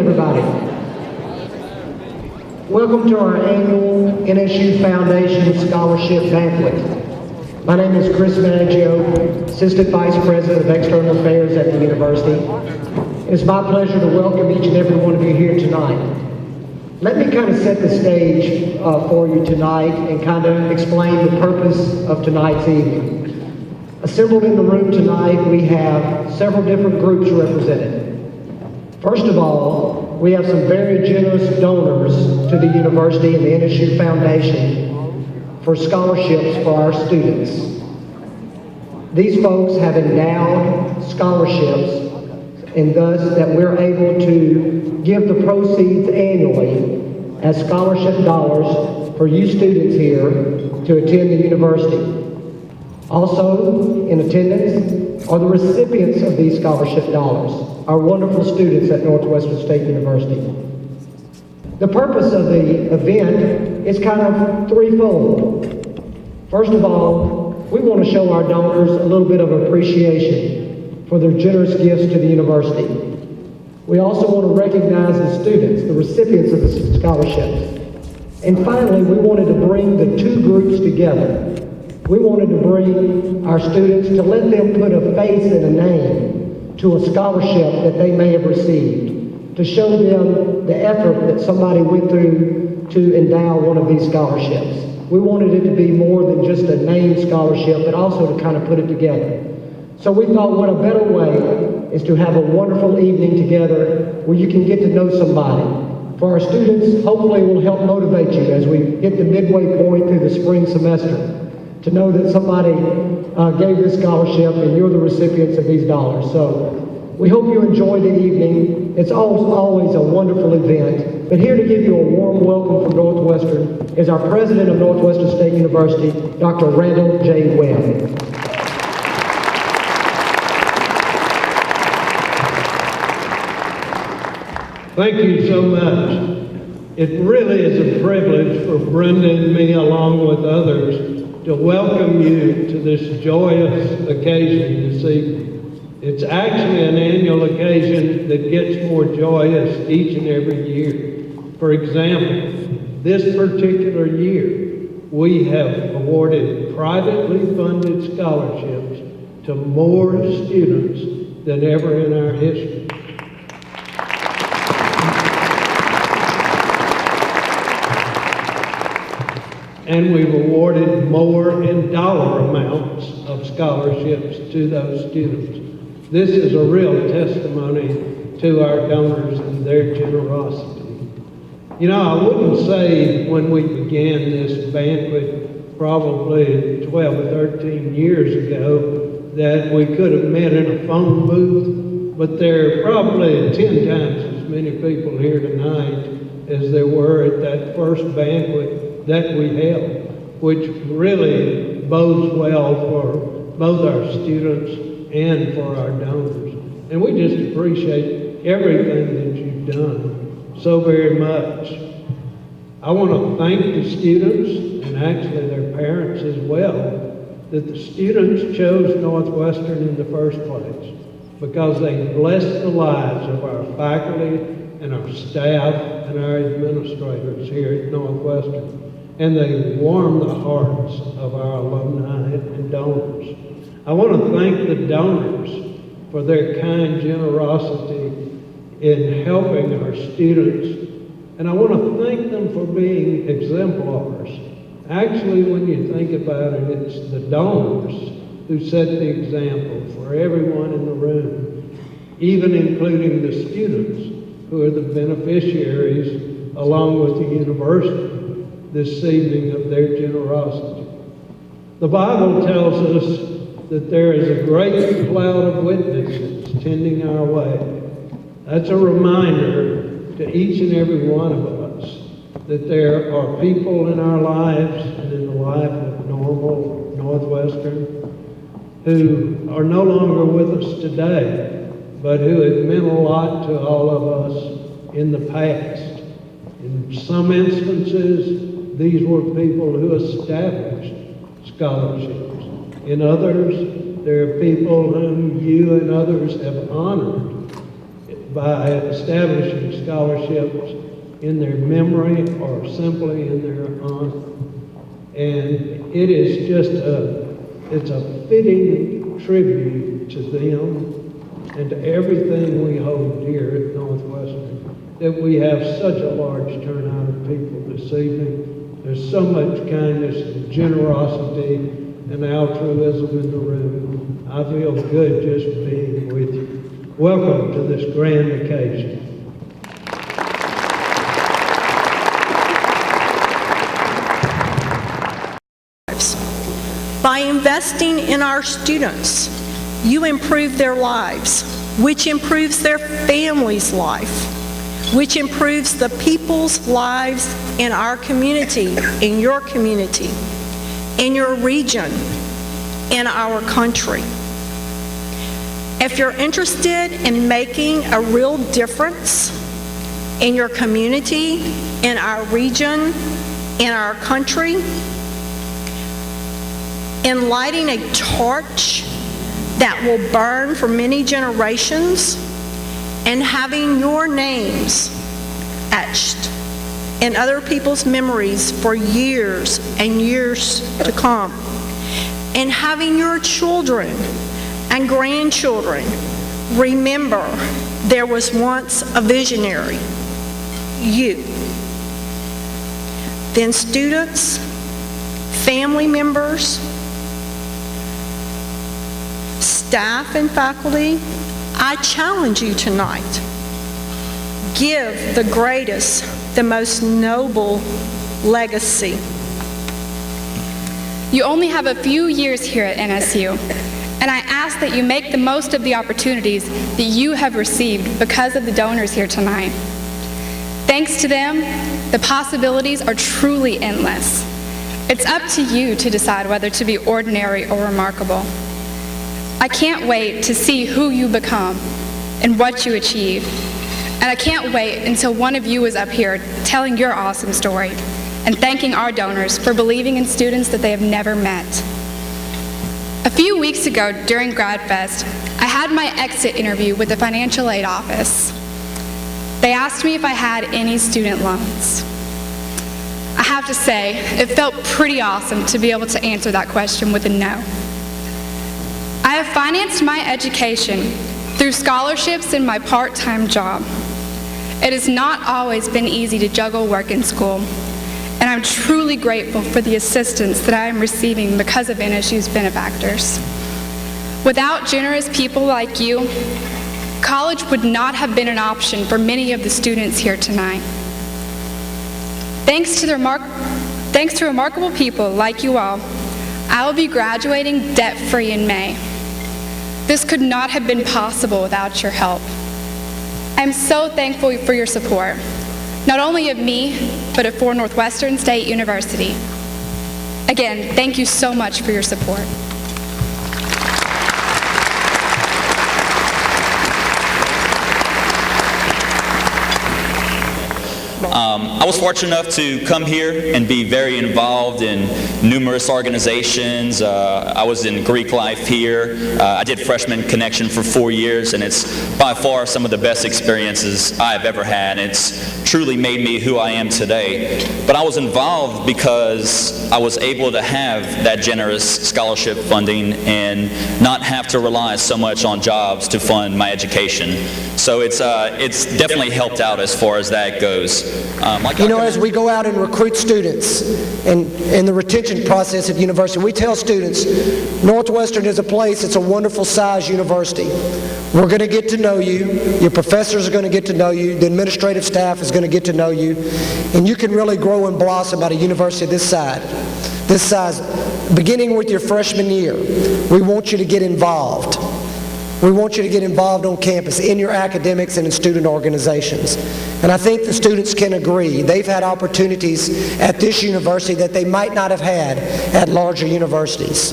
everybody. Welcome to our annual NSU Foundation Scholarship Banquet. My name is Chris MAGGIO, Assistant Vice President of External Affairs at the University. It's my pleasure to welcome each and every one of you here tonight. Let me kind of set the stage for you tonight and kind of explain the purpose of tonight's evening. Assembled in the room tonight, we have several different groups represented. First of all, we have some very generous donors to the university and the NSU Foundation for scholarships for our students. These folks have endowed scholarships, and thus that we're able to give the proceeds annually as scholarship dollars for you students here to attend the university. Also in attendance are the recipients of these scholarship dollars, our wonderful students at Northwestern State University. The purpose of the event is kind of threefold. First of all, we want to show our donors a little bit of appreciation for their generous gifts to the university. We also want to recognize the students, the recipients of the scholarships. And finally, we wanted to bring the two groups together. We wanted to bring our students to let them put a face and a name to a scholarship that they may have received, to show them the effort that somebody went through to endow one of these scholarships. We wanted it to be more than just a named scholarship, but also to kind of put it together. So we thought what a better way is to have a wonderful evening together where you can get to know somebody. For our students, hopefully it will help motivate you as we hit the midway point through the spring semester, to know that somebody gave this scholarship and you're the recipients of these dollars. So we hope you enjoy the evening. It's always a wonderful event. But here to give you a warm welcome from Northwestern is our president of Northwestern State University, Dr. Randall J. Webb. Thank you so much. It really is a privilege for Brenda and me, along with others, to welcome you to this joyous occasion this evening. It's actually an annual occasion that gets more joyous each and every year. For example, this particular year, we have awarded privately funded scholarships to more students than ever in our history. And we've awarded more in dollar amounts of scholarships to those students. This is a real testimony to our donors and their generosity. You know, I wouldn't say when we began this banquet probably 12 or 13 years ago that we could have met in a phone booth, but there are probably 10 times as many people here tonight as there were at that first banquet that we held, which really bodes well for both our students and for our donors. And we just appreciate everything that you've done so very much. I want to thank the students, and actually their parents as well, that the students chose Northwestern in the first place, because they blessed the lives of our faculty and our staff and our administrators here at Northwestern. And they warm the hearts of our alumni and donors. I want to thank the donors for their kind generosity in helping our students. And I want to thank them for being exemplars. Actually, when you think about it, it's the donors who set the example for everyone in the room, even including the students who are the beneficiaries along with the university this evening of their generosity. The Bible tells us that there is a great cloud of witnesses tending our way. That's a reminder to each and every one of us that there are people in our lives and in the life of normal Northwestern who are no longer with us today, but who have meant a lot to all of us in the past. In some instances, these were people who established scholarships. In others, there are people whom you and others have honored by establishing scholarships in their memory or simply in their honor. And it is just it's a fitting tribute to them and to everything we hold dear at Northwestern that we have such a large turnout of people this evening. There's so much kindness and generosity and altruism in the room. I feel good just being with you. Welcome to this grand occasion. By investing in our students, you improve their lives, which improves their family's life, which improves the people's lives in our community, in your community, in your region, in our country. If you're interested in making a real difference in your community, in our region, in our country, in lighting a torch that will burn for many generations, and having your names etched in other people's memories for years and years to come, and having your children and grandchildren remember there was once a visionary, you. Then students, family members, staff and faculty, I challenge you tonight. Give the greatest, the most noble legacy. You only have a few years here at NSU, and I ask that you make the most of the opportunities that you have received because of the donors here tonight. Thanks to them, the possibilities are truly endless. It's up to you to decide whether to be ordinary or remarkable. I can't wait to see who you become and what you achieve. And I can't wait until one of you is up here telling your awesome story and thanking our donors for believing in students that they have never met. A few weeks ago during GradFest, I had my exit interview with the financial aid office. They asked me if I had any student loans. I have to say, it felt pretty awesome to be able to answer that question with a no. I have financed my education through scholarships and my part-time job. It has not always been easy to juggle work and school, and I'm truly grateful for the assistance that I am receiving because of NSU's benefactors. Without generous people like you, college would not have been an option for many of the students here tonight. Thanks to remarkable people like you all, I will be graduating debt-free in May. This could not have been possible without your help. I am so thankful for your support, not only of me, but for Northwestern State University. Again, thank you so much for your support. I was fortunate enough to come here and be very involved in numerous organizations. I was in Greek life here. I did Freshman Connection for 4 years, and it's by far some of the best experiences I've ever had. It's truly made me who I am today. But I was involved because I was able to have that generous scholarship funding and not have to rely so much on jobs to fund my education. So it's definitely helped out as far as that goes. As we go out and recruit students and in the retention process at university, we tell students Northwestern is a place, it's a wonderful size university. We're going to get to know you, your professors are going to get to know you, the administrative staff is going to get to know you, and you can really grow and blossom at a university this size. Beginning with your freshman year, we want you to get involved. We want you to get involved on campus, in your academics and in student organizations. And I think the students can agree. They've had opportunities at this university that they might not have had at larger universities.